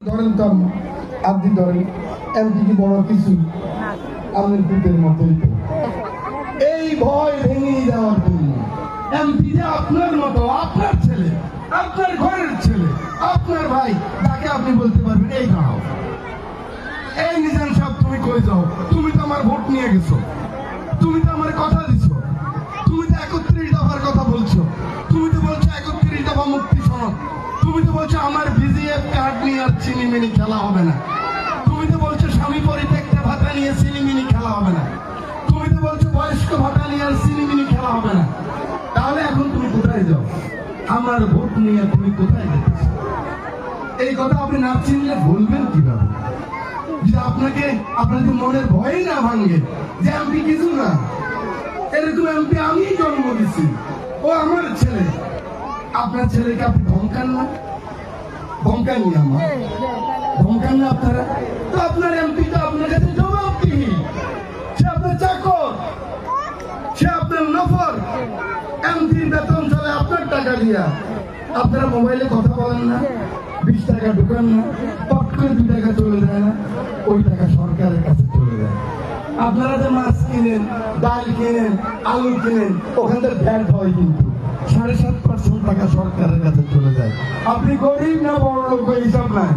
ধরেন তো আপনি ধরেন এমপি কি বড় কিছু আপনার পুতের মতোই তো। এই ভয় ভেঙে দেওয়ার জন্য এমপি যে আপনার মতো, আপনার ছেলে, আপনার ঘরের ছেলে, আপনার ভাই, তাকে আপনি বলতে পারবেন এই দাঁড়াও, এই নিজাম সাহেব তুমি কই যাও, তুমি তো আমার ভোট নিয়ে গেছো, তুমি তো আমার কথা দিছো, তুমি তো 31 দফার কথা বলছো, তুমি তো বলছো 31 দফা মুক্তি সনদ, তুমি তো বলছো আমার বিজিএফ কার্ড নিয়ে আর চিনিমিনি খেলা হবে না, তুমি তো বলছো স্বামী পরিত্যক্তা ভাতা নিয়ে চিনিমিনি খেলা হবে না, তুমি তো বলছো বয়স্ক ভাতা নিয়ে আর চিনিমিনি খেলা হবে না। তাহলে এখন তুমি কোথায় যাও? আমার ভোট নিয়ে তুমি কোথায় যেতেছ? এই কথা আপনি না চিনলে বলবেন কিভাবে? যে আপনাকে আপনাদের মনের ভয় না ভাঙে যে এমপি কিছু না, এরকম এমপি আমি জন্ম দিছি, ও আমার ছেলে। আপনার ছেলেকে আপনি ধমকান না? ধমকাননি আমার, ধমকান না আপনারা? তো আপনার এমপি তো আপনার কাছে জবাবদিহি, সে আপনার চাকর, সে আপনার নফর। এমপির বেতন চলে আপনার টাকা দিয়া। আপনারা মোবাইলে কথা বলেন না, 20 টাকা ঢুকান না, পট করে 2 টাকা চলে যায় না, ওই টাকা সরকারের কাছে চলে যায়। আপনারা যে মাছ কিনেন, ডাল কিনেন, আলু কিনেন, ওখান থেকে ভ্যাট হয় কিন্তু 7.5% টাকা সরকারের কাছে চলে যায়। আপনি গরিব না বড় লোক হিসাব নাই।